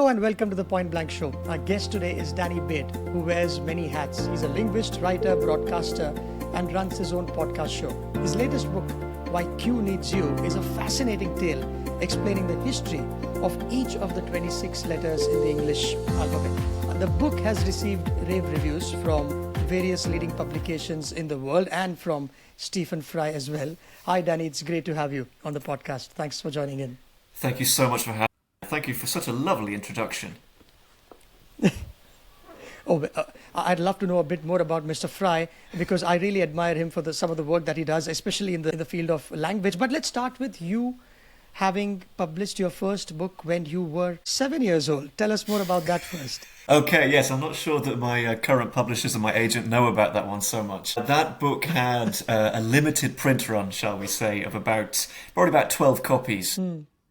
Hello and welcome to the Point Blank Show. Our guest today is Danny Bate, who wears many hats. He's a linguist, writer, broadcaster, and runs his own podcast show. His latest book, Why Q Needs You, is a fascinating tale explaining the history of each of the 26 letters in the English alphabet. The book has received rave reviews from various leading publications in the world and from Stephen Fry as well. Hi, Danny. It's great to have you on the podcast. Thanks for joining in. Thank you so much for having me. Thank you for such a lovely introduction. I'd love to know a bit more about Mr. Fry because I really admire him for some of the work that he does, especially in the field of language. But let's start with you having published your first book when you were 7 years old. Tell us more about that first. Okay, yes, I'm not sure that my current publishers and my agent know about that one so much. That book had a limited print run, shall we say, of probably about 12 copies.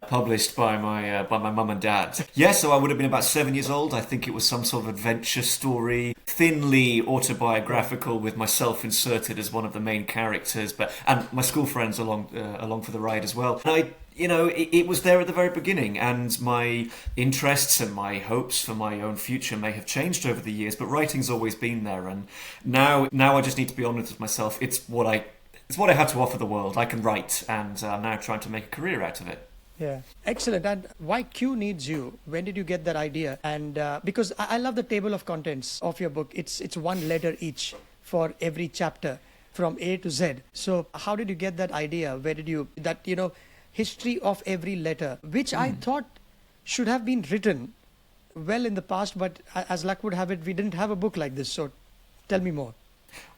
Published by my mum and dad. Yes, so I would have been about 7 years old. I think it was some sort of adventure story, thinly autobiographical, with myself inserted as one of the main characters, and my school friends along for the ride as well. And it was there at the very beginning, and my interests and my hopes for my own future may have changed over the years, but writing's always been there, and now I just need to be honest with myself. It's what I had to offer the world. I can write, and I'm now trying to make a career out of it. Yeah, excellent. And Why Q Needs You? When did you get that idea? And because I love the table of contents of your book. It's one letter each for every chapter from A to Z. So how did you get that idea? Where did you history of every letter, which I thought should have been written well in the past, but as luck would have it, we didn't have a book like this. So tell me more.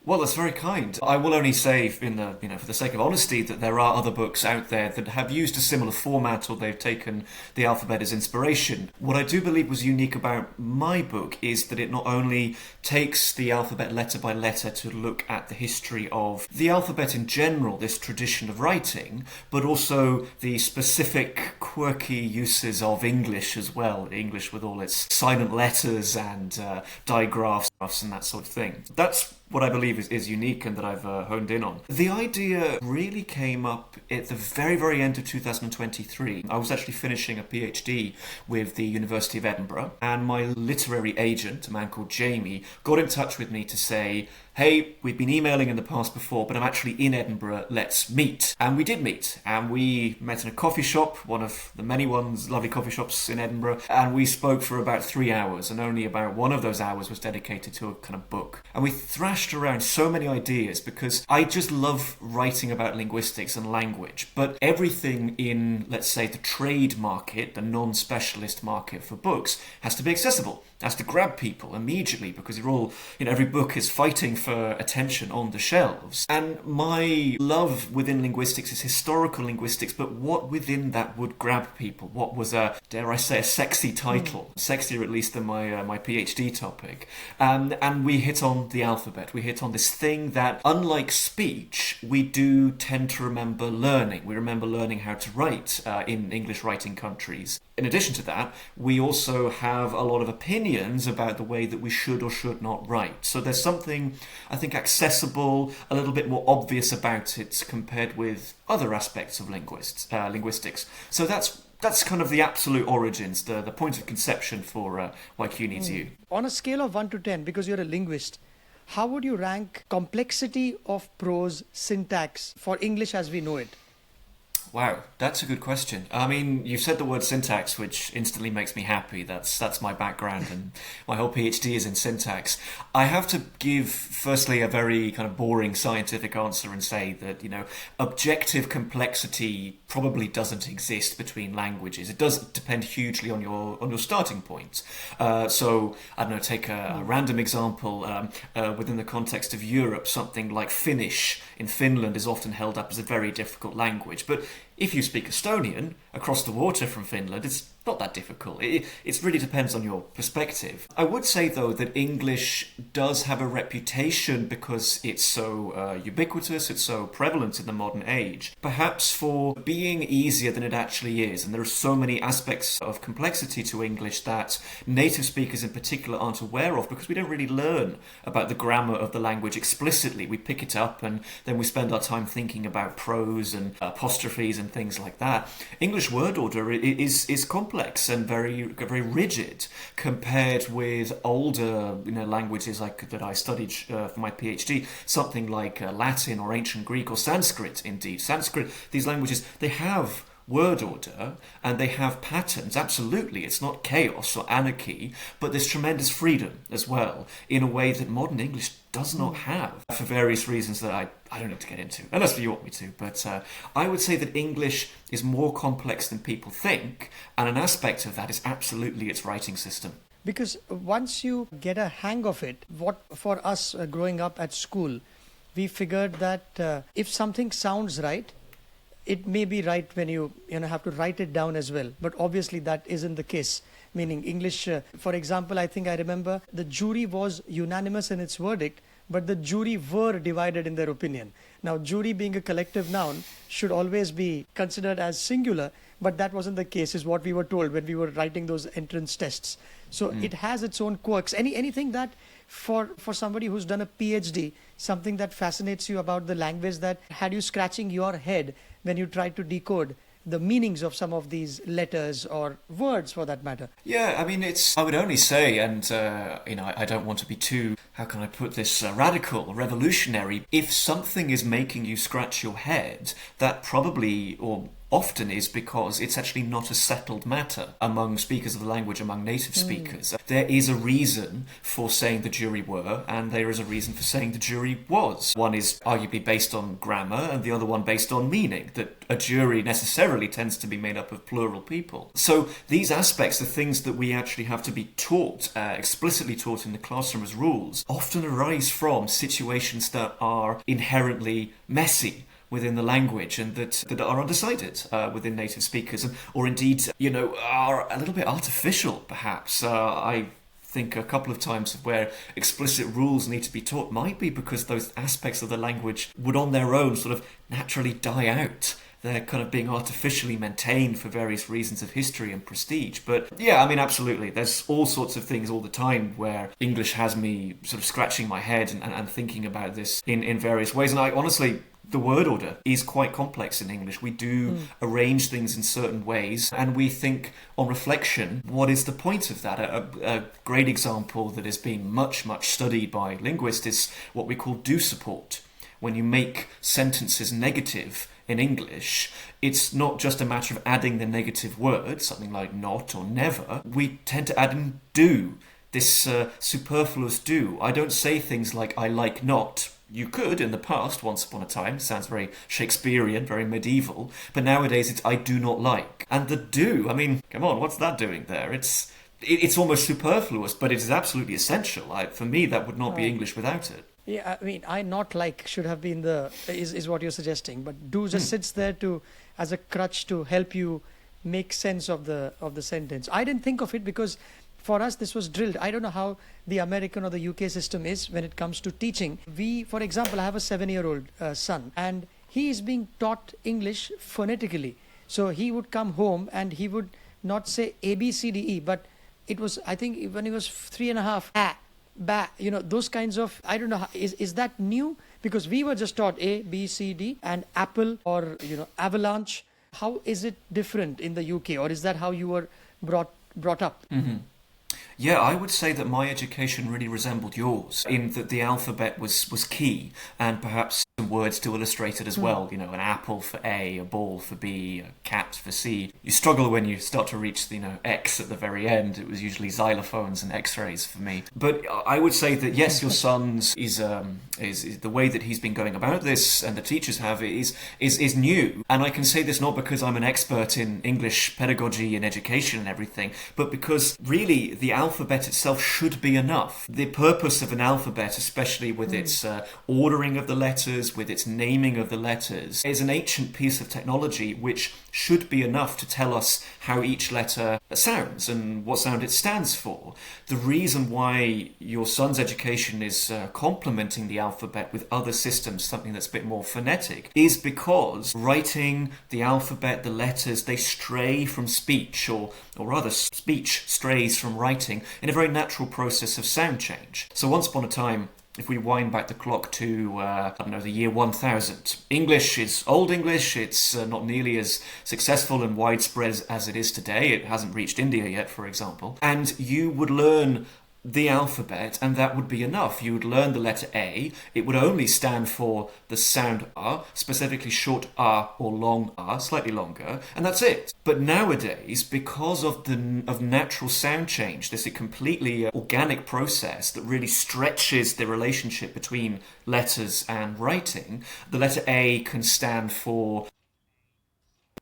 Well, that's very kind. I will only say, for the sake of honesty, that there are other books out there that have used a similar format, or they've taken the alphabet as inspiration. What I do believe was unique about my book is that it not only takes the alphabet letter by letter to look at the history of the alphabet in general, this tradition of writing, but also the specific quirky uses of English as well. English with all its silent letters and digraphs and that sort of thing. That's what I believe is unique and that I've honed in on. The idea really came up at the very, very end of 2023. I was actually finishing a PhD with the University of Edinburgh, and my literary agent, a man called Jamie, got in touch with me to say, hey, we've been emailing in the past before, but I'm actually in Edinburgh, let's meet. And we did meet, and we met in a coffee shop, one of the many lovely coffee shops in Edinburgh, and we spoke for about 3 hours, and only about one of those hours was dedicated to a kind of book. And we thrashed around so many ideas, because I just love writing about linguistics and language, but everything in, let's say, the trade market, the non-specialist market for books, has to be accessible, has to grab people immediately, because you're all, every book is fighting for attention on the shelves. And my love within linguistics is historical linguistics, but what within that would grab people? What was dare I say, a sexy title, sexier at least than my PhD topic. And we hit on the alphabet. We hit on this thing that, unlike speech, we do tend to remember learning. We remember learning how to write in English writing countries. In addition to that, we also have a lot of opinions about the way that we should or should not write. So there's something, I think, accessible, a little bit more obvious about it compared with other aspects of linguistics. So that's kind of the absolute origins, the point of conception for Why Q Needs You. On a scale of 1 to 10, because you're a linguist, how would you rank complexity of prose syntax for English as we know it? Wow, that's a good question. I mean, you've said the word syntax, which instantly makes me happy. That's my background, and my whole PhD is in syntax. I have to give, firstly, a very kind of boring scientific answer and say that, objective complexity probably doesn't exist between languages. It does depend hugely on your starting point. So, I don't know, take a random example. Within the context of Europe, something like Finnish in Finland is often held up as a very difficult language. But if you speak Estonian across the water from Finland, it's not that difficult. It really depends on your perspective. I would say, though, that English does have a reputation because it's so ubiquitous, it's so prevalent in the modern age, perhaps for being easier than it actually is. And there are so many aspects of complexity to English that native speakers in particular aren't aware of, because we don't really learn about the grammar of the language explicitly. We pick it up and then we spend our time thinking about prose and apostrophes and things like that. English word order is complex. complex and very rigid compared with older languages like that I studied for my PhD, something like Latin or ancient Greek or Sanskrit. Indeed, Sanskrit, these languages, they have word order and they have patterns. Absolutely, it's not chaos or anarchy, but there's tremendous freedom as well in a way that modern English does not have, for various reasons that I don't need to get into, unless you want me to. But I would say that English is more complex than people think, and an aspect of that is absolutely its writing system. Because once you get a hang of it, what for us growing up at school, we figured that if something sounds right, it may be right when you have to write it down as well. But obviously that isn't the case. Meaning English, for example, I think I remember the jury was unanimous in its verdict, but the jury were divided in their opinion. Now, jury being a collective noun should always be considered as singular, but that wasn't the case, is what we were told when we were writing those entrance tests. So it has its own quirks. Anything that for somebody who's done a PhD, something that fascinates you about the language that had you scratching your head when you tried to decode the meanings of some of these letters or words for that matter? Yeah, I mean, I would only say, and I don't want to be too, how can I put this, radical, revolutionary. If something is making you scratch your head, that probably, or often is because it's actually not a settled matter among speakers of the language, among native speakers. There is a reason for saying the jury were, and there is a reason for saying the jury was. One is arguably based on grammar, and the other one based on meaning, that a jury necessarily tends to be made up of plural people. So these aspects, the things that we actually have to be taught, explicitly taught in the classroom as rules, often arise from situations that are inherently messy within the language and that are undecided within native speakers, or indeed, are a little bit artificial, perhaps. I think a couple of times where explicit rules need to be taught might be because those aspects of the language would on their own sort of naturally die out. They're kind of being artificially maintained for various reasons of history and prestige. But yeah, I mean, absolutely. There's all sorts of things all the time where English has me sort of scratching my head and thinking about this in various ways. And I honestly, the word order is quite complex in English. We do arrange things in certain ways, and we think on reflection, what is the point of that? A great example that has been much studied by linguists is what we call do support. When you make sentences negative in English, it's not just a matter of adding the negative word, something like not or never. We tend to add in do, this superfluous do. I don't say things like I like not. You could in the past, once upon a time, sounds very Shakespearean, very medieval, but nowadays it's I do not like. And the do, I mean, come on, what's that doing there? It's almost superfluous, but it is absolutely essential. For me, that would not be English without it. Yeah, I mean, I not like should have been is what you're suggesting, but do just sits there as a crutch to help you make sense of the sentence. I didn't think of it because for us this was drilled. I don't know how the American or the UK system is when it comes to teaching. For example, I have a 7-year-old son, and he is being taught English phonetically. So he would come home and he would not say A, B, C, D, E, but it was, I think when he was 3.5, ba, those kinds of, I don't know, is that new? Because we were just taught A, B, C, D, and apple or, avalanche. How is it different in the UK, or is that how you were brought up? Mm-hmm. Yeah, I would say that my education really resembled yours in that the alphabet was key, and perhaps some words to illustrate it as well. An apple for A, a ball for B, a cat for C. You struggle when you start to reach the X at the very end. It was usually xylophones and X-rays for me. But I would say that yes, your son's is the way that he's been going about this, and the teachers have is new. And I can say this not because I'm an expert in English pedagogy and education and everything, but because really the alphabet itself should be enough. The purpose of an alphabet, especially with its ordering of the letters, with its naming of the letters, is an ancient piece of technology which should be enough to tell us how each letter sounds and what sound it stands for. The reason why your son's education is complementing the alphabet with other systems, something that's a bit more phonetic, is because writing the alphabet, the letters, they stray from speech, or rather speech strays from writing in a very natural process of sound change. So once upon a time, if we wind back the clock to, I don't know, the year 1000, English is Old English. It's not nearly as successful and widespread as it is today. It hasn't reached India yet, for example. And you would learn the alphabet, and that would be enough. You would learn the letter A. It would only stand for the sound R, specifically short R or long R, slightly longer, and that's it. But nowadays, because of natural sound change, this is a completely organic process that really stretches the relationship between letters and writing, the letter A can stand for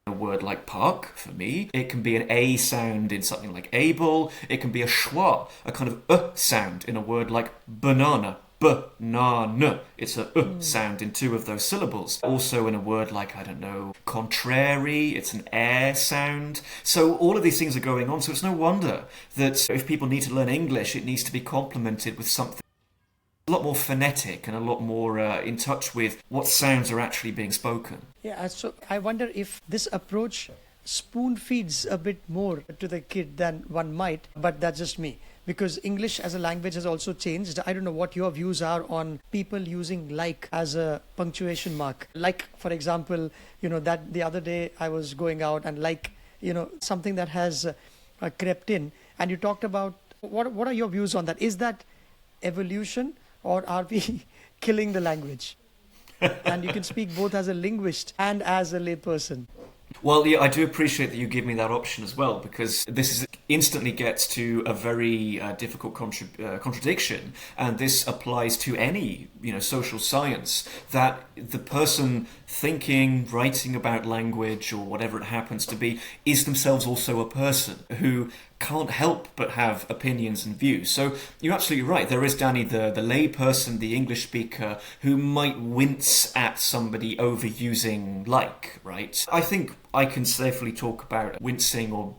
a word like park for me. It can be an A sound in something like able. It can be a schwa, a kind of sound in a word like banana. Banana. It's a sound in two of those syllables. Also in a word like, I don't know, contrary, it's an air sound. So all of these things are going on. So it's no wonder that if people need to learn English, it needs to be complemented with something a lot more phonetic and a lot more in touch with what sounds are actually being spoken. Yeah, so I wonder if this approach spoon feeds a bit more to the kid than one might, but that's just me. Because English as a language has also changed. I don't know what your views are on people using like as a punctuation mark. Like, for example, that the other day I was going out and something that has crept in. And you talked about, what are your views on that? Is that evolution, or are we killing the language? And you can speak both as a linguist and as a layperson. Well, yeah, I do appreciate that you give me that option as well, because this instantly gets to a very difficult contradiction, and this applies to any social science, that the person thinking, writing about language or whatever it happens to be is themselves also a person who can't help but have opinions and views. So you're absolutely right. There is, Danny, the lay person, the English speaker, who might wince at somebody overusing like, right? I think I can safely talk about wincing or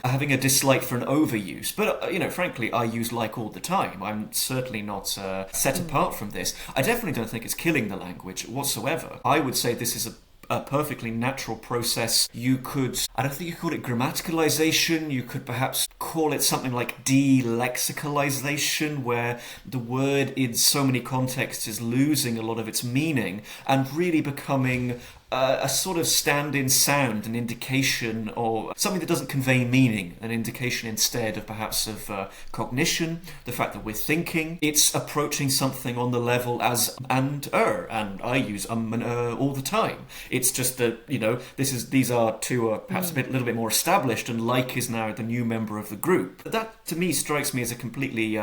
having a dislike for an overuse. But, frankly, I use like all the time. I'm certainly not set apart from this. I definitely don't think it's killing the language whatsoever. I would say this is a perfectly natural process. I don't think you call it grammaticalization, you could perhaps call it something like de-lexicalization, where the word in so many contexts is losing a lot of its meaning and really becoming a sort of stand-in sound, an indication, or something that doesn't convey meaning, an indication instead of perhaps of cognition, the fact that we're thinking. It's approaching something on the level as and I use and all the time. It's just that, these are two perhaps a little bit more established, and like is now the new member of the group. That, to me, strikes me as a completely,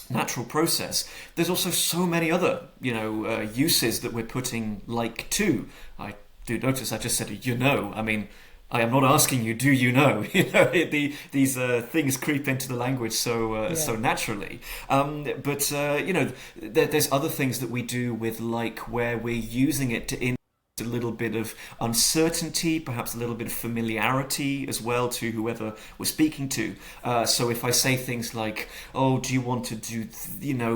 natural process. There's also so many other, uses that we're putting like to. I do notice I just said, I mean, I am not asking you, do you know? These things creep into the language so naturally. But there's other things that we do with like, where we're using it to a little bit of uncertainty, perhaps a little bit of familiarity as well to whoever we're speaking to. So if I say things like, oh, do you want to do,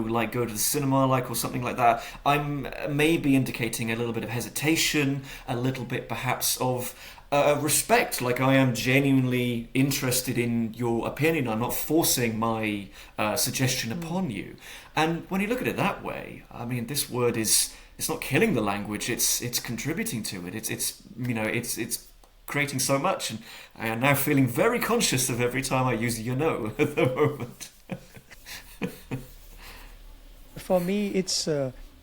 like go to the cinema, or something like that, I'm maybe indicating a little bit of hesitation, a little bit perhaps of respect, like I am genuinely interested in your opinion. I'm not forcing my suggestion upon you. And when you look at it that way, I mean, this word it's not killing the language. It's contributing to it. It's creating so much, and I am now feeling very conscious of every time I use at the moment. For me, it's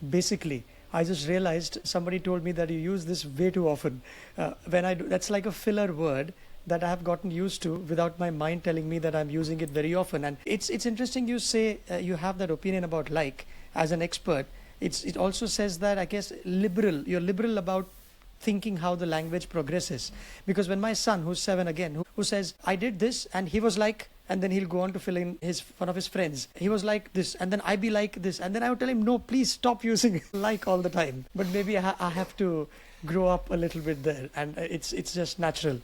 basically, I just realized somebody told me that you use this way too often. When I do, that's like a filler word that I have gotten used to without my mind telling me that I'm using it very often. And it's interesting you say you have that opinion about like as an expert. It also says that, I guess, you're liberal about thinking how the language progresses. Because when my son, who's 7 again, who says, I did this and he was like, and then he'll go on to fill in one of his friends. He was like this, and then I be like this. And then I would tell him, no, please stop using like all the time. But maybe I have to grow up a little bit there. And it's just natural,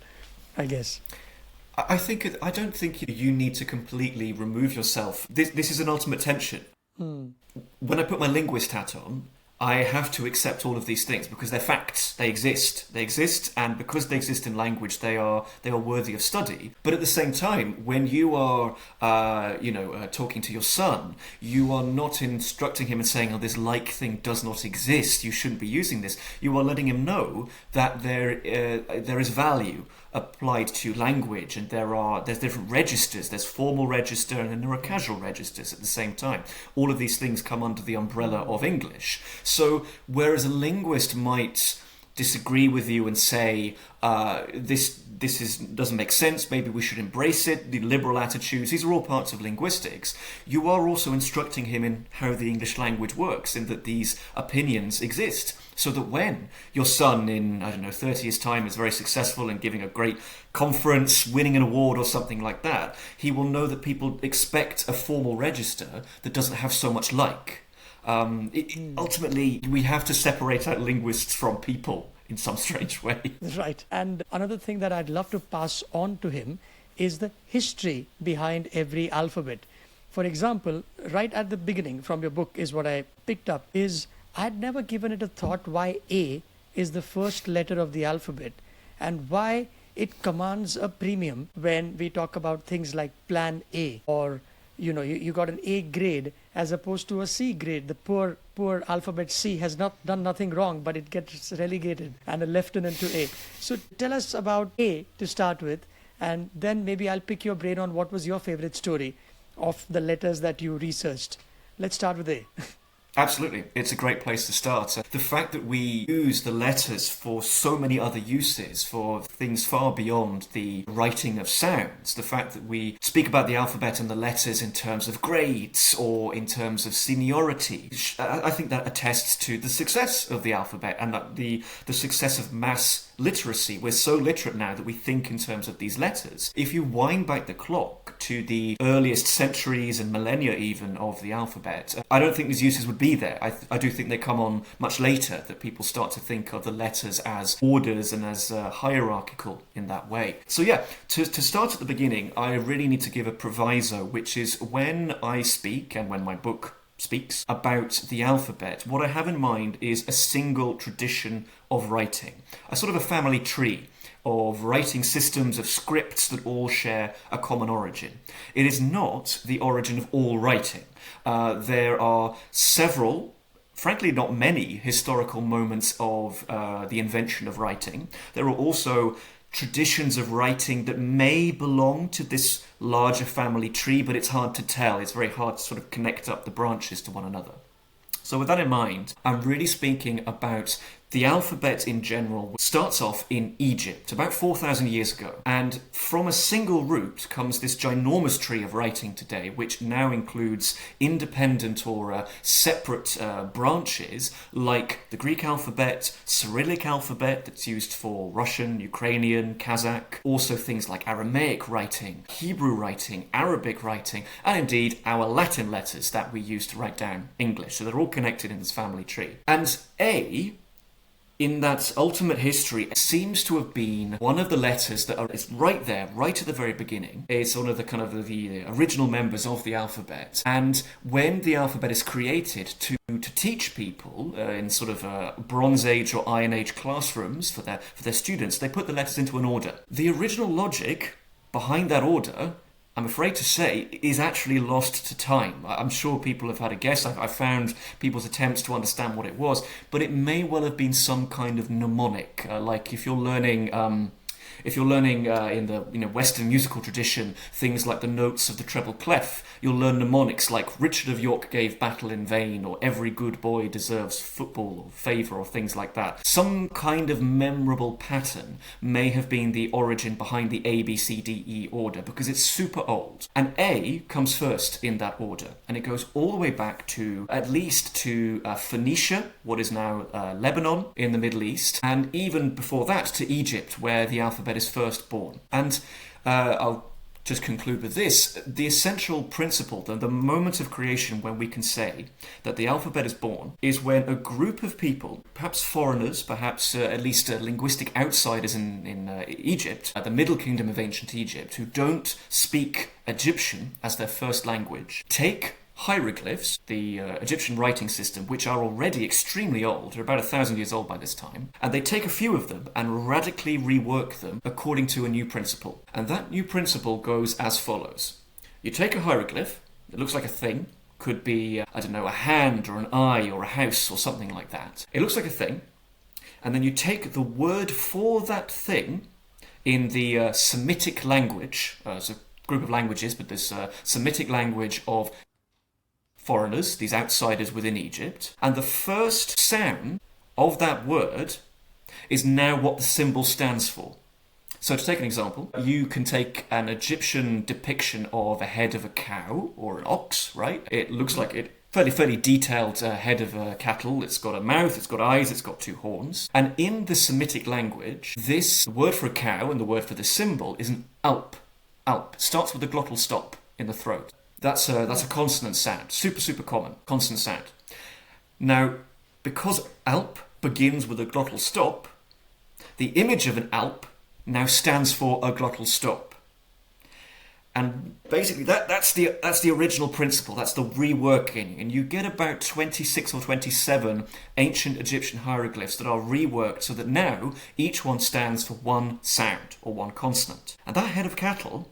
I guess. I don't think you need to completely remove yourself. This is an ultimate tension. When I put my linguist hat on, I have to accept all of these things because they're facts. They exist, and because they exist in language, they are worthy of study. But at the same time, when you are talking to your son, you are not instructing him and saying, "Oh, this like thing does not exist. You shouldn't be using this." You are letting him know that there is value applied to language, and there's different registers. There's formal register, and then there are casual registers at the same time. All of these things come under the umbrella of English. So whereas a linguist might disagree with you and say this doesn't make sense, maybe we should embrace it, the liberal attitudes, these are all parts of linguistics, you are also instructing him in how the English language works, in that these opinions exist, so that when your son in, 30 years' time is very successful in giving a great conference, winning an award or something like that, he will know that people expect a formal register that doesn't have so much like. Ultimately, we have to separate out linguists from people in some strange way. Right. And another thing that I'd love to pass on to him is the history behind every alphabet. For example, right at the beginning from your book is what I picked up, is I'd never given it a thought why A is the first letter of the alphabet and why it commands a premium when we talk about things like Plan A, or you got an A grade as opposed to a C grade. The poor alphabet C has not done nothing wrong, but it gets relegated and a lieutenant to A. So tell us about A to start with, and then maybe I'll pick your brain on what was your favorite story of the letters that you researched. Let's start with A. Absolutely. It's a great place to start. The fact that we use the letters for so many other uses, for things far beyond the writing of sounds, the fact that we speak about the alphabet and the letters in terms of grades or in terms of seniority, I think that attests to the success of the alphabet and that the success of mass literacy. We're so literate now that we think in terms of these letters. If you wind back the clock to the earliest centuries and millennia even of the alphabet, I don't think these uses would be there. I do think they come on much later, that people start to think of the letters as orders and as hierarchical in that way. So yeah, to start at the beginning, I really need to give a proviso, which is when I speak and when my book speaks about the alphabet, what I have in mind is a single tradition of writing, a sort of a family tree of writing systems, of scripts that all share a common origin. It is not the origin of all writing. There are several, frankly not many, historical moments of the invention of writing. There are also traditions of writing that may belong to this larger family tree, but it's hard to tell. It's very hard to sort of connect up the branches to one another. So with that in mind, I'm really speaking about the alphabet in general. Starts off in Egypt about 4,000 years ago, and from a single root comes this ginormous tree of writing today, which now includes independent or separate branches like the Greek alphabet, Cyrillic alphabet that's used for Russian, Ukrainian, Kazakh, also things like Aramaic writing, Hebrew writing, Arabic writing, and indeed our Latin letters that we use to write down English. So they're all connected in this family tree. And A, in that ultimate history, seems to have been one of the letters that is right there, right at the very beginning. It's one of the original members of the alphabet. And when the alphabet is created to teach people in sort of Bronze Age or Iron Age classrooms for their students, they put the letters into an order. The original logic behind that order, I'm afraid to say, is actually lost to time. I'm sure people have had a guess. I've found people's attempts to understand what it was, but it may well have been some kind of mnemonic. Like if you're learning in the Western musical tradition, things like the notes of the treble clef, you'll learn mnemonics like Richard of York gave battle in vain, or every good boy deserves football or favour, or things like that. Some kind of memorable pattern may have been the origin behind the A, B, C, D, E order, because it's super old. And A comes first in that order, and it goes all the way back to at least to Phoenicia, what is now Lebanon in the Middle East, and even before that to Egypt, where the alphabet is first born. And I'll just conclude with this. The essential principle, the moment of creation when we can say that the alphabet is born, is when a group of people, perhaps foreigners, perhaps at least linguistic outsiders in Egypt, the Middle Kingdom of ancient Egypt, who don't speak Egyptian as their first language, take hieroglyphs, the Egyptian writing system, which are already extremely old, they're about 1,000 years old by this time, and they take a few of them and radically rework them according to a new principle. And that new principle goes as follows. You take a hieroglyph, it looks like a thing, could be, I don't know, a hand or an eye or a house or something like that. It looks like a thing, and then you take the word for that thing in the Semitic language, it's a group of languages, but this Semitic language of foreigners, these outsiders within Egypt, and the first sound of that word is now what the symbol stands for. So to take an example, you can take an Egyptian depiction of a head of a cow or an ox, right? It looks like it fairly detailed head of a cattle. It's got a mouth, it's got eyes, it's got two horns. And in the Semitic language, this word for a cow and the word for the symbol is an alp. Alp. It starts with a glottal stop in the throat. That's a consonant sound. Super common. Consonant sound. Now, because alp begins with a glottal stop, the image of an alp now stands for a glottal stop. And basically that's the original principle, that's the reworking. And you get about 26 or 27 ancient Egyptian hieroglyphs that are reworked so that now each one stands for one sound or one consonant. And that head of cattle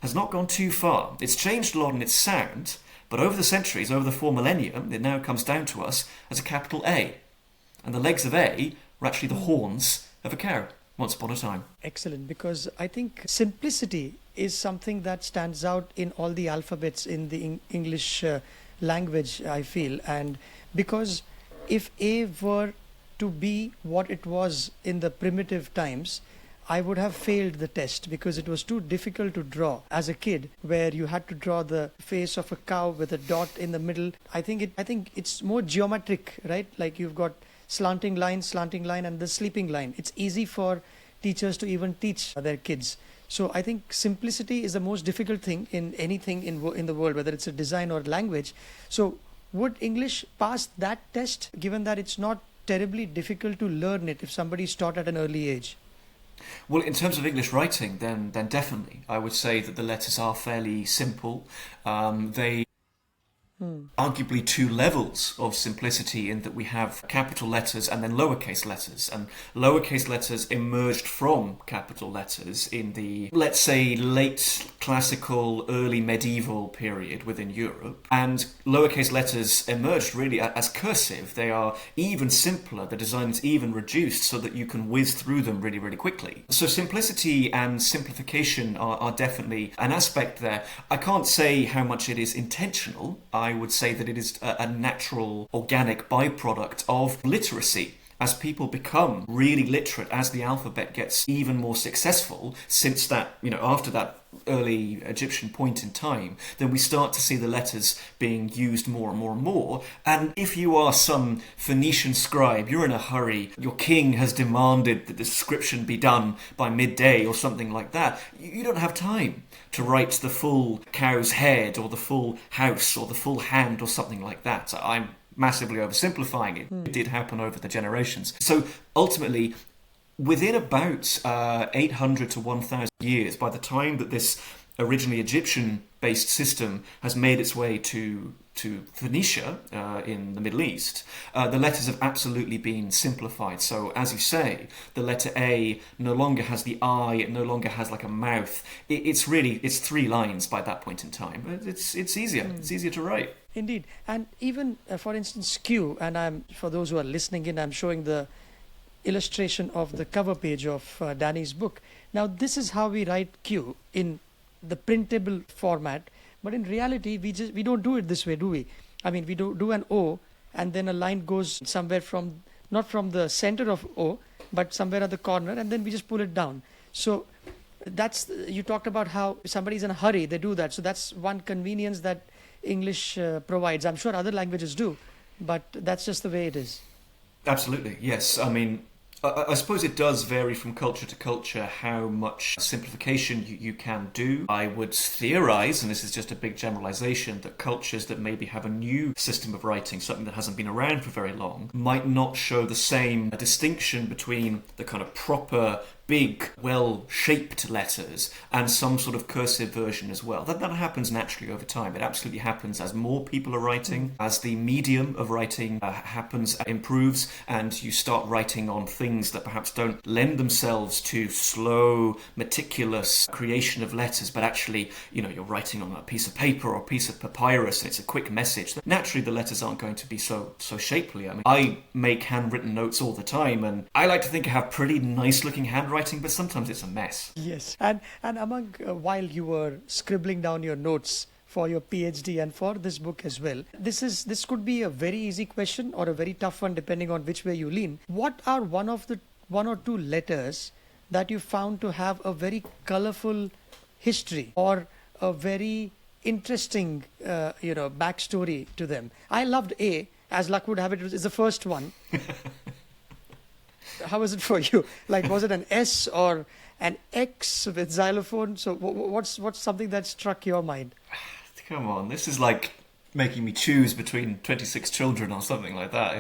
has not gone too far. It's changed a lot in its sound, but over the centuries, over the 4 millennium, it now comes down to us as a capital A. And the legs of A are actually the horns of a cow, once upon a time. Excellent, because I think simplicity is something that stands out in all the alphabets in the English language, I feel. And because if A were to be what it was in the primitive times, I would have failed the test because it was too difficult to draw as a kid, where you had to draw the face of a cow with a dot in the middle. I think it's more geometric, right? Like you've got slanting line, and the sleeping line. It's easy for teachers to even teach their kids. So I think simplicity is the most difficult thing in anything in the world, whether it's a design or language. So would English pass that test, given that it's not terribly difficult to learn it if somebody's taught at an early age? Well, in terms of English writing, then definitely. I would say that the letters are fairly simple. They arguably two levels of simplicity in that we have capital letters and then lowercase letters. And lowercase letters emerged from capital letters in the, let's say, late classical, early medieval period within Europe. And lowercase letters emerged really as cursive. They are even simpler. The design is even reduced so that you can whiz through them really, really quickly. So simplicity and simplification are definitely an aspect there. I can't say how much it is intentional. I would say that it is a natural, organic byproduct of literacy. As people become really literate, as the alphabet gets even more successful, since that, after that early Egyptian point in time, then we start to see the letters being used more and more and more. And if you are some Phoenician scribe, you're in a hurry, your king has demanded that the inscription be done by midday or something like that, you don't have time to write the full cow's head or the full house or the full hand or something like that. I'm massively oversimplifying it. It did happen over the generations. So ultimately, within about 800 to 1,000 years, by the time that this originally Egyptian-based system has made its way to Phoenicia in the Middle East, the letters have absolutely been simplified. So, as you say, the letter A no longer has the eye, it no longer has like a mouth. It's 3 lines by that point in time. It's easier. It's easier to write. Indeed. And even, for instance, Q, and for those who are listening in, I'm showing the illustration of the cover page of Danny's book. Now, this is how we write Q in the printable format. But in reality, we don't do it this way, do we? I mean, we do an O, and then a line goes somewhere not from the center of O, but somewhere at the corner, and then we just pull it down. So you talked about how somebody's in a hurry, they do that. So that's one convenience that English provides. I'm sure other languages do, but that's just the way it is. Absolutely, yes. I mean, I suppose it does vary from culture to culture how much simplification you can do. I would theorize, and this is just a big generalization, that cultures that maybe have a new system of writing, something that hasn't been around for very long, might not show the same distinction between the kind of proper big, well-shaped letters and some sort of cursive version as well. That happens naturally over time. It absolutely happens as more people are writing, as the medium of writing improves, and you start writing on things that perhaps don't lend themselves to slow, meticulous creation of letters, but actually, you're writing on a piece of paper or a piece of papyrus, and it's a quick message. Naturally, the letters aren't going to be so shapely. I mean, I make handwritten notes all the time, and I like to think I have pretty nice-looking handwriting, but sometimes it's a mess. Yes, and among while you were scribbling down your notes for your PhD and for this book as well, this could be a very easy question or a very tough one depending on which way you lean. What are one or two letters that you found to have a very colorful history or a very interesting backstory to them? I loved A, as luck would have it, is the first one. How was it for you? Like, was it an S or an X with xylophone? So what's something that struck your mind? Come on, this is like making me choose between 26 children or something like that.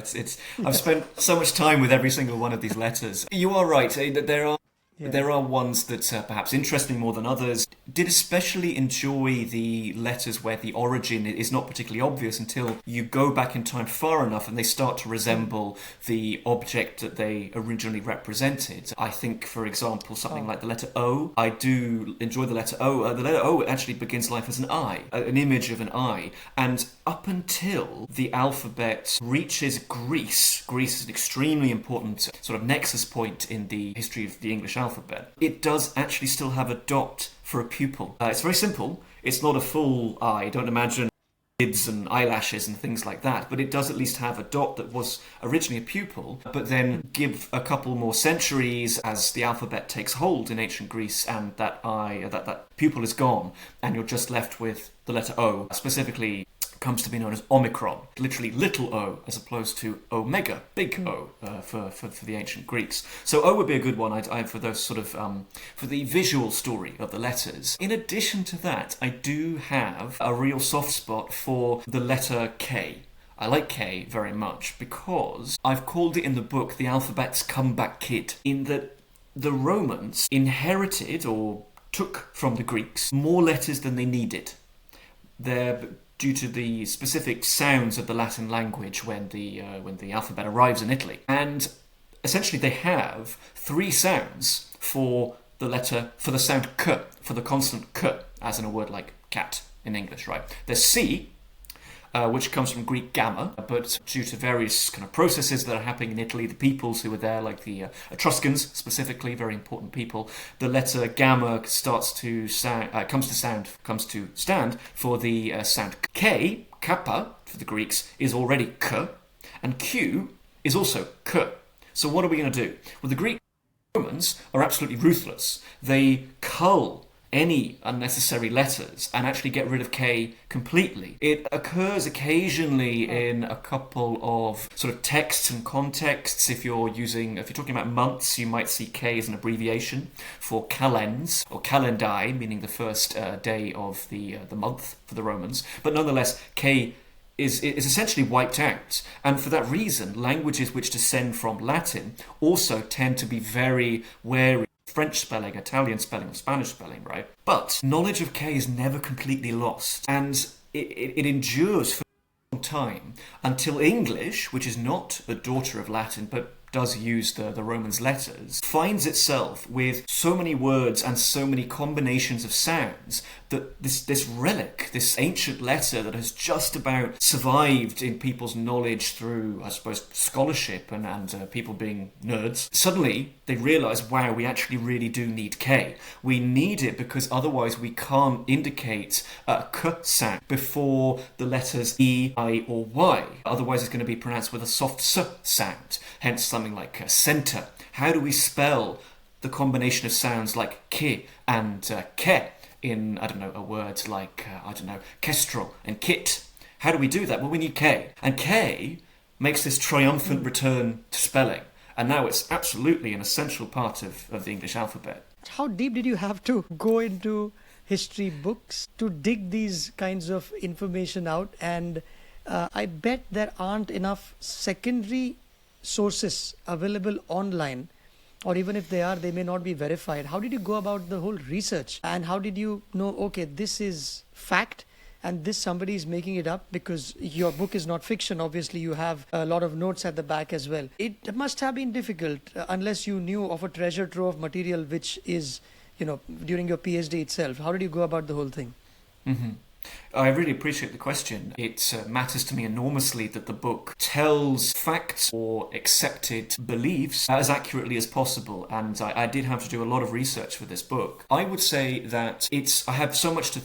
I've spent so much time with every single one of these letters. You are right. There are ones that perhaps interest me more than others. Did especially enjoy the letters where the origin is not particularly obvious until you go back in time far enough and they start to resemble the object that they originally represented. I think, for example, something like the letter O. I do enjoy the letter O. The letter O actually begins life as an I, an image of an I. And up until the alphabet reaches Greece is an extremely important sort of nexus point in the history of the English alphabet. It does actually still have a dot for a pupil. It's very simple. It's not a full I. Don't imagine lids and eyelashes and things like that, but it does at least have a dot that was originally a pupil, but then give a couple more centuries as the alphabet takes hold in ancient Greece and that pupil is gone and you're just left with the letter O, specifically comes to be known as Omicron, literally little o, as opposed to omega, big O, for the ancient Greeks. So O would be a good one for those sort of, for the visual story of the letters. In addition to that, I do have a real soft spot for the letter K. I like K very much because I've called it in the book the alphabet's comeback kid, in that the Romans inherited or took from the Greeks more letters than they needed. Due to the specific sounds of the Latin language when the alphabet arrives in Italy. And essentially they have three sounds for the sound k, for the consonant k, as in a word like cat in English, right? There's C, which comes from Greek gamma, but due to various kind of processes that are happening in Italy, the peoples who were there, like the Etruscans specifically, very important people, the letter gamma comes to stand for the sound K. Kappa for the Greeks is already k, and Q is also k. So what are we going to do? Well, the Greek Romans are absolutely ruthless. They cull any unnecessary letters and actually get rid of K completely. It occurs occasionally in a couple of sort of texts and contexts. If you're talking about months, you might see K as an abbreviation for calends or calendae, meaning the first day of the month for the Romans. But nonetheless, K is essentially wiped out. And for that reason, languages which descend from Latin also tend to be very wary French spelling, Italian spelling, or Spanish spelling, right? But knowledge of K is never completely lost, and it endures for a long time until English, which is not a daughter of Latin, but does use the Romans' letters, finds itself with so many words and so many combinations of sounds that this relic, this ancient letter that has just about survived in people's knowledge through, I suppose, scholarship and people being nerds, suddenly they realise, wow, we actually really do need K. We need it because otherwise we can't indicate a K sound before the letters E, I or Y. Otherwise it's going to be pronounced with a soft S sound, hence something like centre. How do we spell the combination of sounds like ki and ke in, a word like, kestrel and kit? How do we do that? Well, we need K. And K makes this triumphant return to spelling. And now it's absolutely an essential part of the English alphabet. How deep did you have to go into history books to dig these kinds of information out? And I bet there aren't enough secondary sources available online or even if they are, they may not be verified. How did you go about the whole research? And how did you know, okay, this is fact and this somebody is making it up? Because your book is not fiction. Obviously, you have a lot of notes at the back as well. It must have been difficult unless you knew of a treasure trove of material which is, during your PhD itself. How did you go about the whole thing? Mm-hmm. I really appreciate the question. It matters to me enormously that the book tells facts or accepted beliefs as accurately as possible, and I did have to do a lot of research for this book. I would say that I have so much to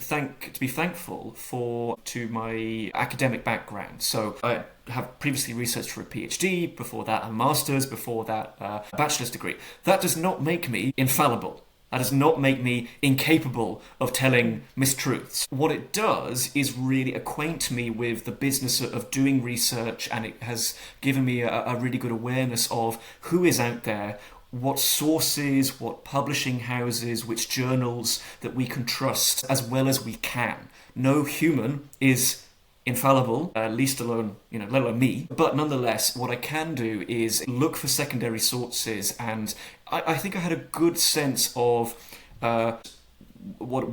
be thankful for to my academic background. So I have previously researched for a PhD, before that a master's, before that a bachelor's degree. That does not make me infallible. That does not make me incapable of telling mistruths. What it does is really acquaint me with the business of doing research, and it has given me a really good awareness of who is out there, what sources, what publishing houses, which journals that we can trust as well as we can. No human is infallible, least alone, let alone me. But nonetheless, what I can do is look for secondary sources, and I think I had a good sense of what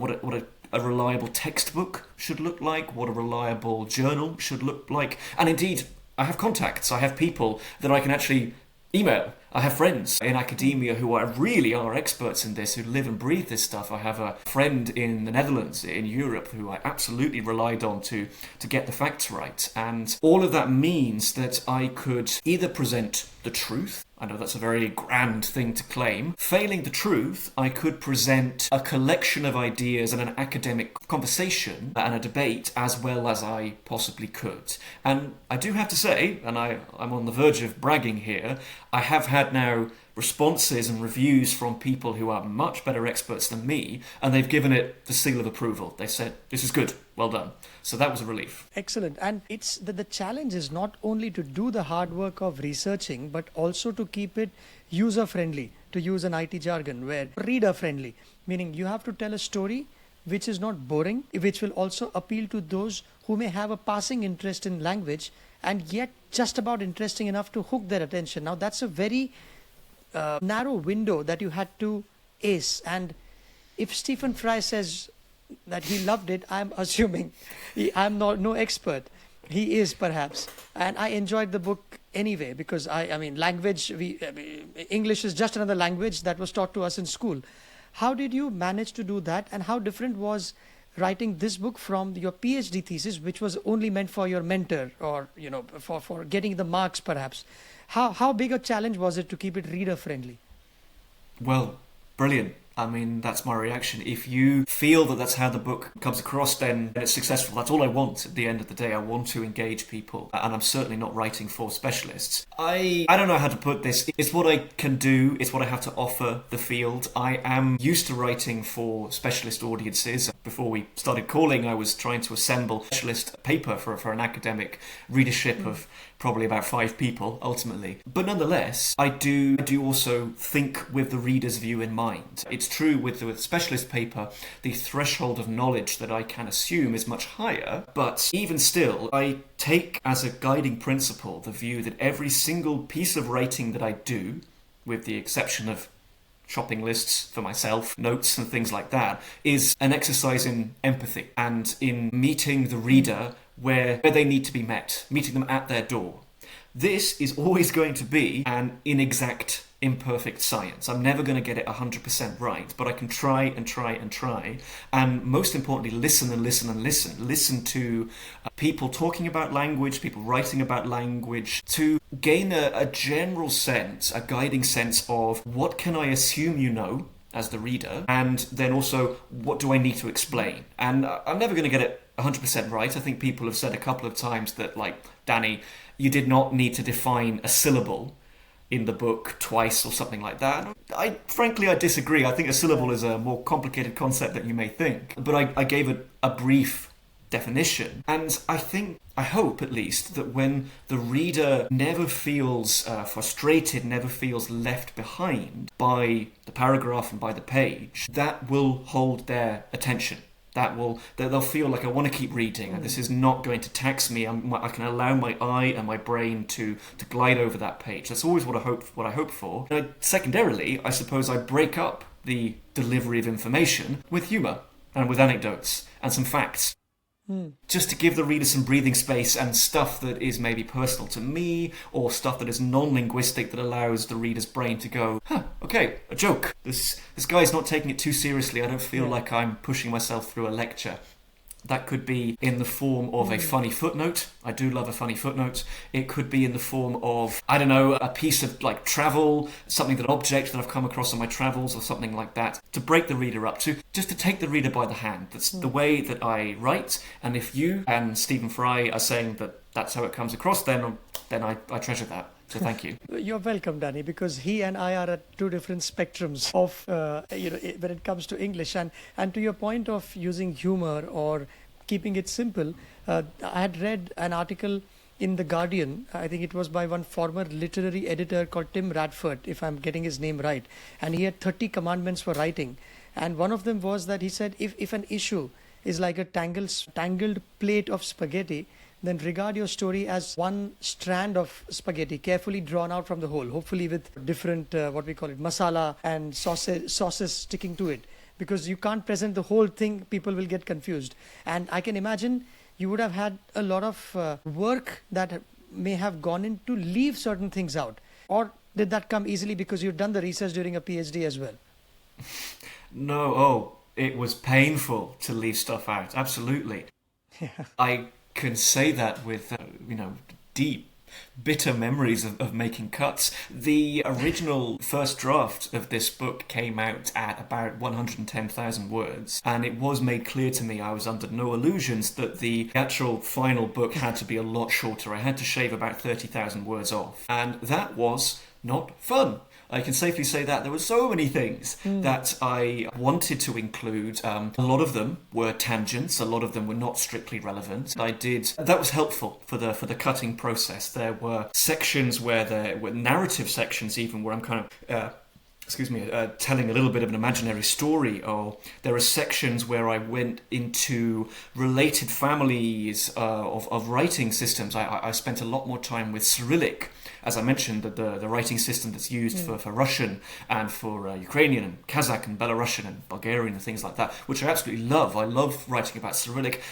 a reliable textbook should look like, what a reliable journal should look like. And indeed, I have contacts, I have people that I can actually email. I have friends in academia who really are experts in this, who live and breathe this stuff. I have a friend in the Netherlands, in Europe, who I absolutely relied on to get the facts right. And all of that means that I could either present the truth. I know that's a very grand thing to claim. Failing the truth, I could present a collection of ideas and an academic conversation and a debate as well as I possibly could. And I do have to say, and I'm on the verge of bragging here, I have had now responses and reviews from people who are much better experts than me, and they've given it the seal of approval. They said, this is good, well done. So that was a relief. Excellent. And it's the challenge is not only to do the hard work of researching, but also to keep it user-friendly, to use an IT jargon, where reader-friendly, meaning you have to tell a story which is not boring, which will also appeal to those who may have a passing interest in language and yet just about interesting enough to hook their attention. Now, that's a very narrow window that you had to ace. And if Stephen Fry says that he loved it, I'm assuming I'm no expert. He is perhaps. And I enjoyed the book anyway, because I mean, English is just another language that was taught to us in school. How did you manage to do that? And how different was writing this book from your PhD thesis, which was only meant for your mentor or, for getting the marks perhaps? How big a challenge was it to keep it reader friendly? Well, brilliant. I mean, that's my reaction. If you feel that that's how the book comes across, then it's successful. That's all I want at the end of the day. I want to engage people, and I'm certainly not writing for specialists. I don't know how to put this. It's what I can do. It's what I have to offer the field. I am used to writing for specialist audiences. Before we started calling, I was trying to assemble a specialist paper for an academic readership of probably about 5 people, ultimately. But nonetheless, I do also think with the reader's view in mind. It's true with the specialist paper, the threshold of knowledge that I can assume is much higher, but even still, I take as a guiding principle the view that every single piece of writing that I do, with the exception of shopping lists for myself, notes and things like that, is an exercise in empathy and in meeting the reader where they need to be met, meeting them at their door. This is always going to be an inexact, imperfect science. I'm never going to get it 100% right, but I can try and try and try. And most importantly, listen and listen and listen. Listen to people talking about language, people writing about language, to gain a general sense, a guiding sense of what can I assume you know as the reader, and then also what do I need to explain. And I'm never going to get it 100% right. I think people have said a couple of times that, like, Danny, you did not need to define a syllable in the book twice or something like that. Frankly, I disagree. I think a syllable is a more complicated concept than you may think. But I gave it a brief definition. And I hope at least, that when the reader never feels frustrated, never feels left behind by the paragraph and by the page, that will hold their attention. They'll feel like I want to keep reading, and this is not going to tax me. I can allow my eye and my brain to glide over that page. That's always what I hope for. Secondarily, I suppose I break up the delivery of information with humour and with anecdotes and some facts. Just to give the reader some breathing space and stuff that is maybe personal to me, or stuff that is non-linguistic that allows the reader's brain to go, okay, a joke. This guy's not taking it too seriously. I don't feel like I'm pushing myself through a lecture. That could be in the form of a funny footnote. I do love a funny footnote. It could be in the form of, I don't know, a piece of like travel, an object that I've come across on my travels or something like that, to break the reader up, just to take the reader by the hand. That's the way that I write. And if you and Stephen Fry are saying that that's how it comes across, then I treasure that. So thank you. You're welcome, Danny, because he and I are at two different spectrums of, when it comes to English. And to your point of using humor or keeping it simple, I had read an article in The Guardian. I think it was by one former literary editor called Tim Radford, if I'm getting his name right. And he had 30 commandments for writing. And one of them was that he said, if an issue is like a tangled plate of spaghetti, then regard your story as one strand of spaghetti carefully drawn out from the whole, hopefully with different, masala and sauces sticking to it. Because you can't present the whole thing, people will get confused. And I can imagine you would have had a lot of work that may have gone in to leave certain things out. Or did that come easily because you've done the research during a PhD as well? No, it was painful to leave stuff out, absolutely. I can say that with, deep, bitter memories of making cuts. The original first draft of this book came out at about 110,000 words, and it was made clear to me I was under no illusions that the actual final book had to be a lot shorter. I had to shave about 30,000 words off, and that was not fun. I can safely say that there were so many things that I wanted to include. A lot of them were tangents. A lot of them were not strictly relevant. That was helpful for the cutting process. There were sections where there were narrative sections even where I'm kind of telling a little bit of an imaginary story, or there are sections where I went into related families of writing systems. I spent a lot more time with Cyrillic, as I mentioned, the writing system that's used for Russian and for Ukrainian and Kazakh and Belarusian and Bulgarian and things like that, which I absolutely love. I love writing about Cyrillic.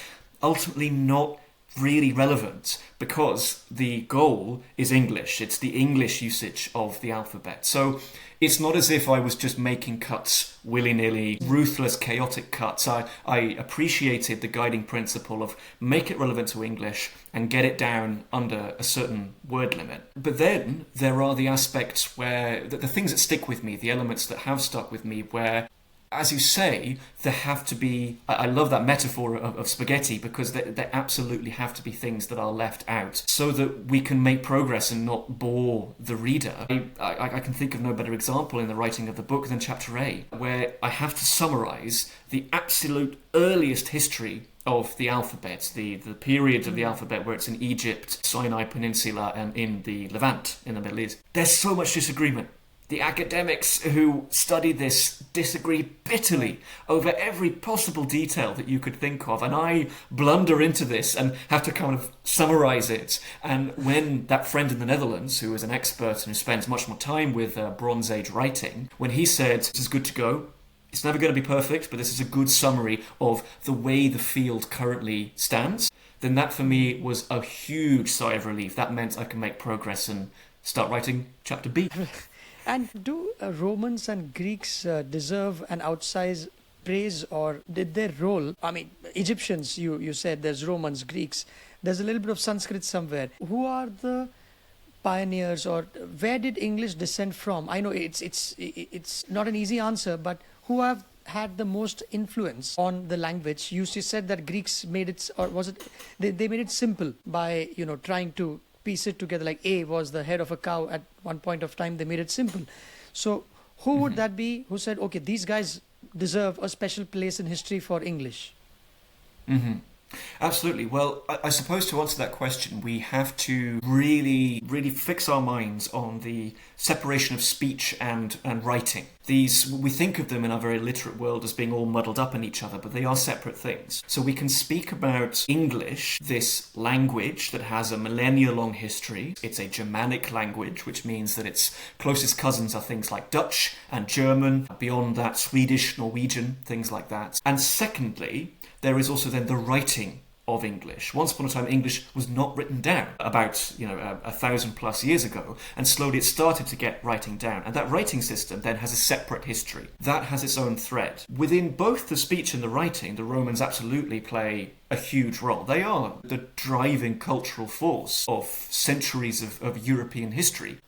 Ultimately not really relevant because the goal is English. It's the English usage of the alphabet. So it's not as if I was just making cuts willy-nilly, ruthless, chaotic cuts. I appreciated the guiding principle of make it relevant to English and get it down under a certain word limit. But then there are the aspects where, the things that stick with me, the elements that have stuck with me, where, as you say, there have to be... I love that metaphor of spaghetti because there absolutely have to be things that are left out so that we can make progress and not bore the reader. I can think of no better example in the writing of the book than Chapter A, where I have to summarise the absolute earliest history of the alphabet, the periods of the alphabet where it's in Egypt, Sinai Peninsula, and in the Levant, in the Middle East. There's so much disagreement. The academics who study this disagree bitterly over every possible detail that you could think of, and I blunder into this and have to kind of summarise it. And when that friend in the Netherlands, who is an expert and who spends much more time with Bronze Age writing, when he said, "This is good to go, it's never going to be perfect, but this is a good summary of the way the field currently stands," then that for me was a huge sigh of relief. That meant I could make progress and start writing Chapter B. And do Romans and Greeks deserve an outsized praise, or did their role... I mean, Egyptians, you said, there's Romans, Greeks, there's a little bit of Sanskrit somewhere. Who are the pioneers, or where did English descend from? I know it's not an easy answer, but who have had the most influence on the language? You said that Greeks made it, or was it... They made it simple by, trying to piece it together, like A was the head of a cow at one point of time. They made it simple. So who would that be who said, okay, these guys deserve a special place in history for English? Absolutely. Well, I suppose to answer that question, we have to really, really fix our minds on the separation of speech and writing. These, we think of them in our very literate world as being all muddled up in each other, but they are separate things. So we can speak about English, this language that has a millennia-long history. It's a Germanic language, which means that its closest cousins are things like Dutch and German. Beyond that, Swedish, Norwegian, things like that. And secondly, there is also then the writing of English. Once upon a time, English was not written down about, 1,000+ years ago, and slowly it started to get writing down. And that writing system then has a separate history. That has its own thread. Within both the speech and the writing, the Romans absolutely play a huge role. They are the driving cultural force of centuries of European history.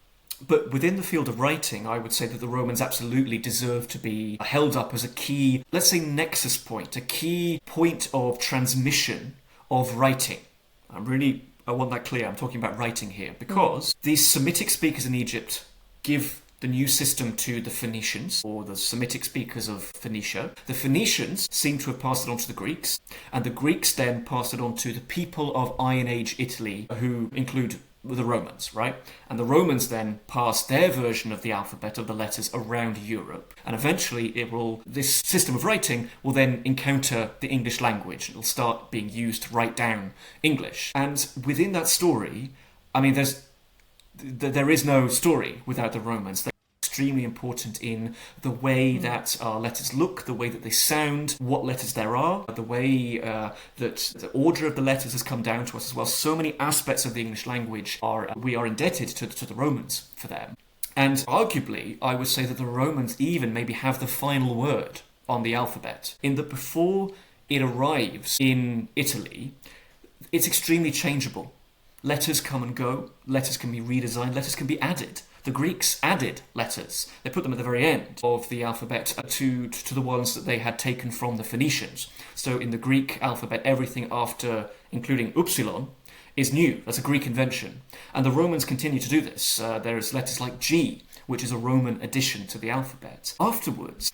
But within the field of writing, I would say that the Romans absolutely deserve to be held up as a key, let's say, nexus point, a key point of transmission of writing. I want that clear. I'm talking about writing here because these Semitic speakers in Egypt give the new system to the Phoenicians, or the Semitic speakers of Phoenicia. The Phoenicians seem to have passed it on to the Greeks, and the Greeks then passed it on to the people of Iron Age Italy, who include the Romans, right? And the Romans then passed their version of the alphabet, of the letters, around Europe. And eventually this system of writing will then encounter the English language. It'll start being used to write down English. And within that story, I mean, there is no story without the Romans. They're extremely important in the way that our letters look, the way that they sound, what letters there are, the way that the order of the letters has come down to us as well. So many aspects of the English language we are indebted to the Romans for them. And arguably, I would say that the Romans even maybe have the final word on the alphabet, in that before it arrives in Italy, it's extremely changeable. Letters come and go, letters can be redesigned, letters can be added. The Greeks added letters. They put them at the very end of the alphabet to the ones that they had taken from the Phoenicians. So in the Greek alphabet, everything after, including upsilon, is new. That's a Greek invention. And the Romans continue to do this. There's letters like G, which is a Roman addition to the alphabet. Afterwards,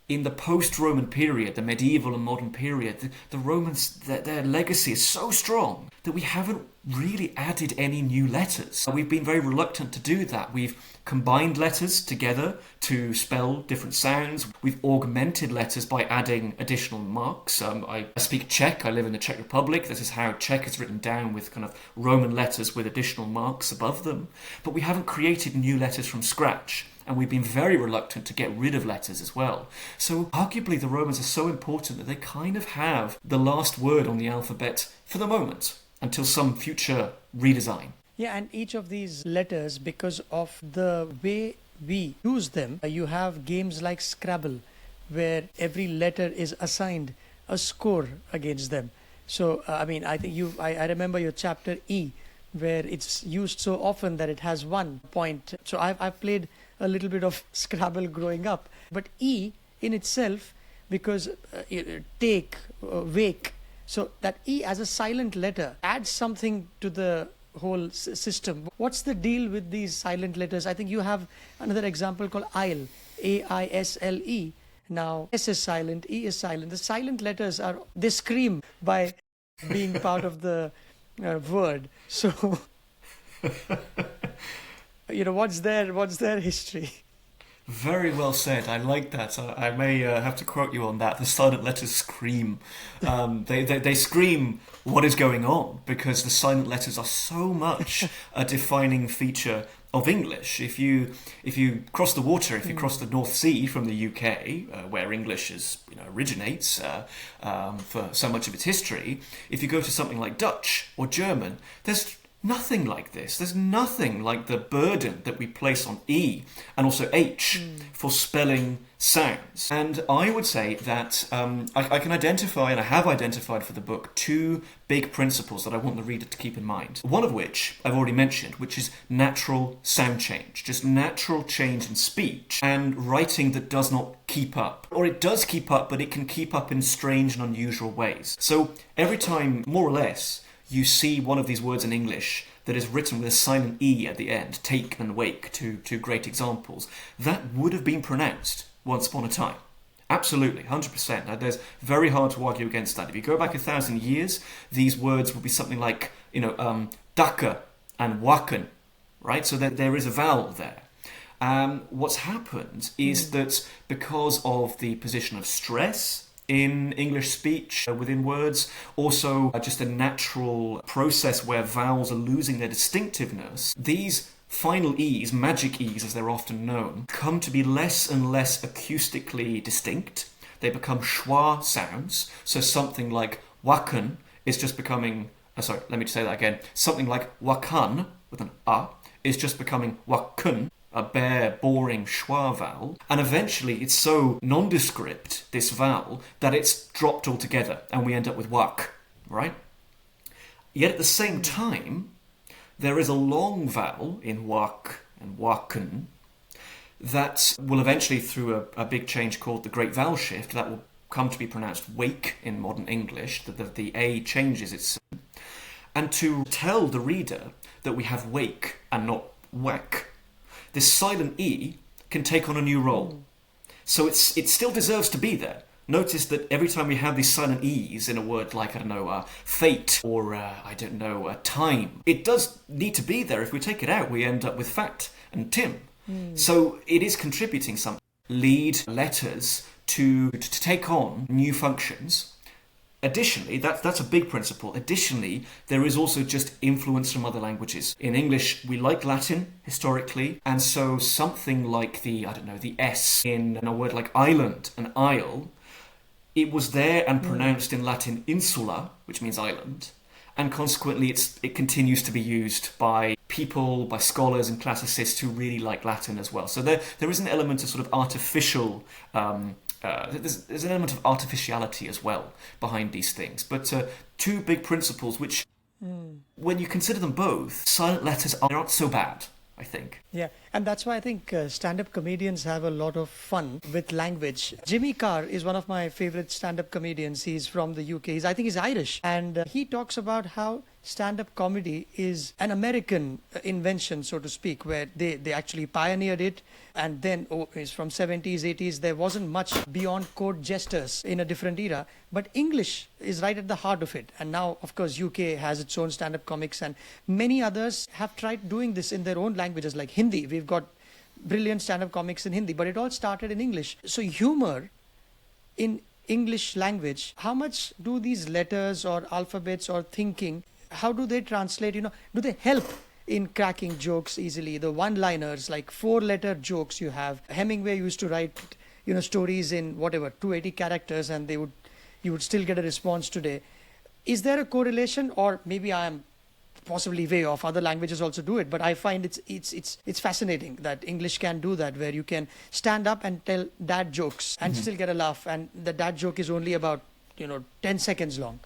in the post-Roman period, the medieval and modern period, the Romans, their legacy is so strong that we haven't really added any new letters. We've been very reluctant to do that. We've combined letters together to spell different sounds. We've augmented letters by adding additional marks. I speak Czech. I live in the Czech Republic. This is how Czech is written down, with kind of Roman letters with additional marks above them. But we haven't created new letters from scratch. And we've been very reluctant to get rid of letters as well. So arguably the Romans are so important that they kind of have the last word on the alphabet for the moment, until some future redesign. Yeah, and each of these letters, because of the way we use them, you have games like Scrabble, where every letter is assigned a score against them. So, I think I remember your chapter E, where it's used so often that it has 1 point. So I've played a little bit of Scrabble growing up. But E in itself, because take, wake, so that E as a silent letter adds something to the whole system. What's the deal with these silent letters? I think you have another example called Aisle, Aisle. Now S is silent, E is silent. The silent letters they scream by being part of the word. So what's their history? Very well said. I like that. I may have to quote you on that. The silent letters scream. They scream what is going on, because the silent letters are so much a defining feature of English. If you cross the water, if you cross the North Sea from the UK, where English originates for so much of its history, if you go to something like Dutch or German, there's nothing like this. There's nothing like the burden that we place on E and also H for spelling sounds. And I would say that I can identify, and I have identified for the book, 2 big principles that I want the reader to keep in mind. One of which I've already mentioned, which is natural sound change. Just natural change in speech and writing that does not keep up. Or it does keep up, but it can keep up in strange and unusual ways. So every time, more or less, you see one of these words in English that is written with a silent E at the end, take and wake, two great examples, that would have been pronounced once upon a time. Absolutely, 100%. There's very hard to argue against that. If you go back 1,000 years, these words would be something like, daka and wakan, right? So there is a vowel there. What's happened is that because of the position of stress in English speech within words, also just a natural process where vowels are losing their distinctiveness, these final E's, magic E's as they're often known, come to be less and less acoustically distinct. They become schwa sounds. So something like wakan is just becoming, let me say that again. Something like wakan, with an a, is just becoming wakun, a bare, boring schwa vowel. And eventually it's so nondescript, this vowel, that it's dropped altogether and we end up with wak, right? Yet at the same time, there is a long vowel in wak and wakan that will eventually, through a big change called the Great Vowel Shift, that will come to be pronounced wake in modern English, that the A changes its... And to tell the reader that we have wake and not whack, this silent E can take on a new role. So it still deserves to be there. Notice that every time we have these silent E's in a word like, fate or, time, it does need to be there. If we take it out, we end up with fat and Tim. So it is contributing something. Lead letters to take on new functions. Additionally, that's a big principle. Additionally, there is also just influence from other languages. In English, we like Latin historically, and so something like the S in a word like island, an isle, it was there and pronounced in Latin insula, which means island, and consequently it continues to be used by people, by scholars and classicists who really like Latin as well. So there is an element of sort of artificial... there's an element of artificiality as well behind these things. But two big principles which, when you consider them both, silent letters are not so bad, I think. Yeah, and that's why I think stand-up comedians have a lot of fun with language. Jimmy Carr is one of my favorite stand-up comedians. He's from the UK. I think he's Irish. And he talks about how stand-up comedy is an American invention, so to speak, where they actually pioneered it. And then, it's from 70s, 80s, there wasn't much beyond court jesters in a different era. But English is right at the heart of it. And now, of course, UK has its own stand-up comics, and many others have tried doing this in their own languages, like Hindi. We've got brilliant stand-up comics in Hindi, but it all started in English. So humor in English language, how much do these letters or alphabets or thinking, how do they translate, do they help in cracking jokes easily? The one-liners, like 4-letter jokes you have. Hemingway used to write, stories in 280 characters, and you would still get a response today. Is there a correlation, or maybe I am possibly way off? Other languages also do it, but I find it's fascinating that English can do that, where you can stand up and tell dad jokes and still get a laugh, and the dad joke is only about 10 seconds long.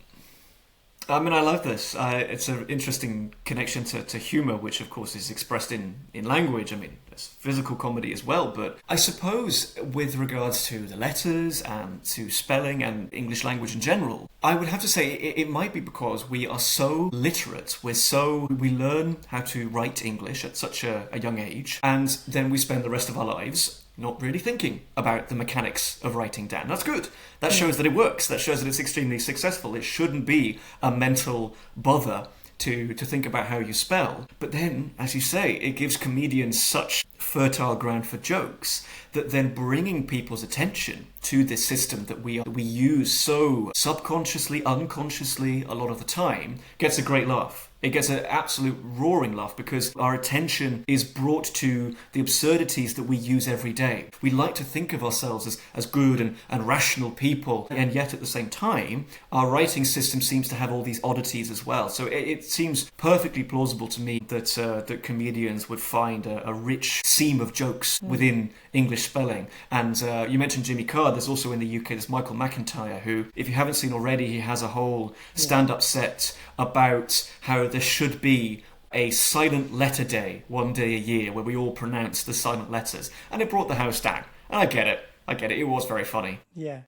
I mean, I love this. It's an interesting connection to humour, which of course is expressed in language. I mean, there's physical comedy as well, but I suppose with regards to the letters and to spelling and English language in general, I would have to say it might be because we are so literate, we learn how to write English at such a young age, and then we spend the rest of our lives not really thinking about the mechanics of writing down. That's good. That shows that it works. That shows that it's extremely successful. It shouldn't be a mental bother to think about how you spell. But then, as you say, it gives comedians such fertile ground for jokes that then bringing people's attention to this system that we use so subconsciously, unconsciously a lot of the time gets a great laugh. It gets an absolute roaring laugh because our attention is brought to the absurdities that we use every day. We like to think of ourselves as good and rational people, and yet at the same time, our writing system seems to have all these oddities as well. So it seems perfectly plausible to me that comedians would find a rich seam of jokes within English spelling. And you mentioned Jimmy Carr. There's also in the UK, there's Michael McIntyre, who, if you haven't seen already, he has a whole stand-up set about how there should be a silent letter day one day a year where we all pronounce the silent letters, and it brought the house down. And I get it. It was very funny. Yeah.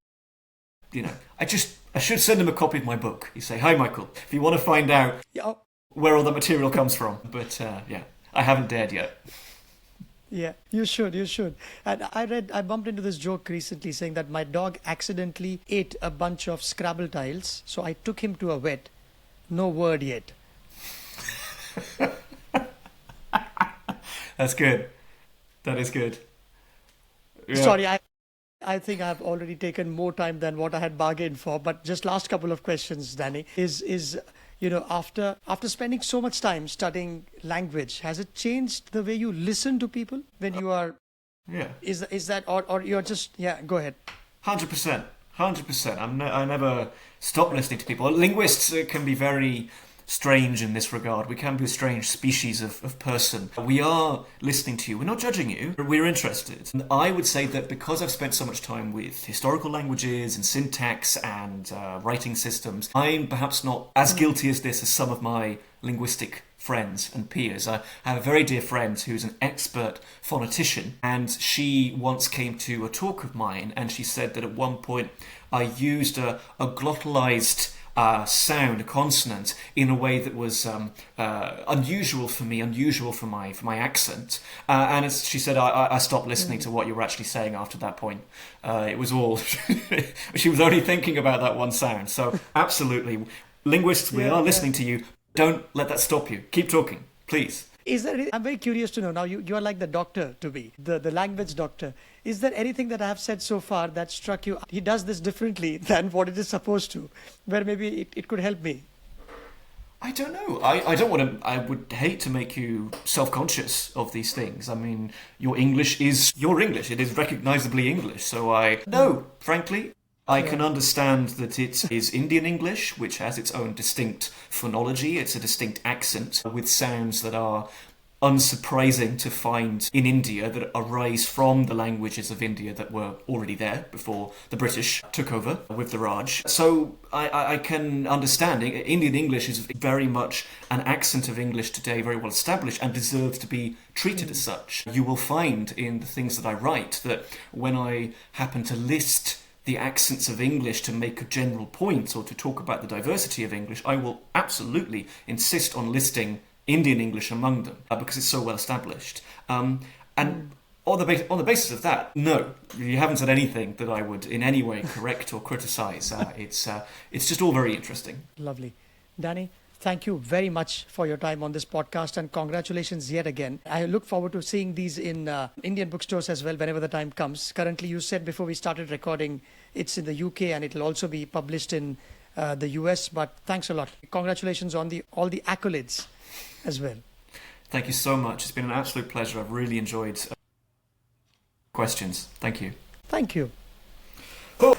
I should send him a copy of my book. You say, hi Michael, if you want to find out where all the material comes from. But I haven't dared yet. Yeah, you should, you should. And I bumped into this joke recently saying that my dog accidentally ate a bunch of Scrabble tiles, so I took him to a vet. No word yet. That's good. That is good. Yeah. Sorry, I think I've already taken more time than what I had bargained for, but just last couple of questions, Danny, is after spending so much time studying language, has it changed the way you listen to people when you are Yeah. is that or you're just yeah, go ahead. 100%. 100%. I never stop listening to people. Linguists can be very strange in this regard. We can be a strange species of person. We are listening to you. We're not judging you. We're interested. And I would say that because I've spent so much time with historical languages and syntax and writing systems, I'm perhaps not as guilty as this as some of my linguistic friends and peers. I have a very dear friend who's an expert phonetician, and she once came to a talk of mine and she said that at one point I used a glottalized sound, a consonant, in a way that was unusual for me, unusual for my accent. And she said, I stopped listening to what you were actually saying after that point. It was all... she was only thinking about that one sound. So absolutely, linguists, we are listening to you. Don't let that stop you. Keep talking, please. I'm very curious to know, now you are like the doctor to me, the language doctor. Is there anything that I have said so far that struck you? He does this differently than what it is supposed to, where maybe it could help me. I don't know. I don't want to... I would hate to make you self-conscious of these things. I mean, your English is your English. It is recognisably English. So no, frankly, I can understand that it is Indian English, which has its own distinct phonology. It's a distinct accent with sounds that are unsurprising to find in India, that arise from the languages of India that were already there before the British took over with the Raj. So I can understand. Indian English is very much an accent of English today, very well established, and deserves to be treated as such. You will find in the things that I write that when I happen to list the accents of English to make a general point or to talk about the diversity of English, I will absolutely insist on listing Indian English among them because it's so well established. And on the basis of that, no, you haven't said anything that I would in any way correct or criticise. It's just all very interesting. Lovely. Danny, thank you very much for your time on this podcast, and congratulations yet again. I look forward to seeing these in Indian bookstores as well whenever the time comes. Currently, you said before we started recording, it's in the UK and it'll also be published in the US, but thanks a lot. Congratulations on all the accolades as well. Thank you so much. It's been an absolute pleasure. I've really enjoyed questions. Thank you. Thank you. Oh.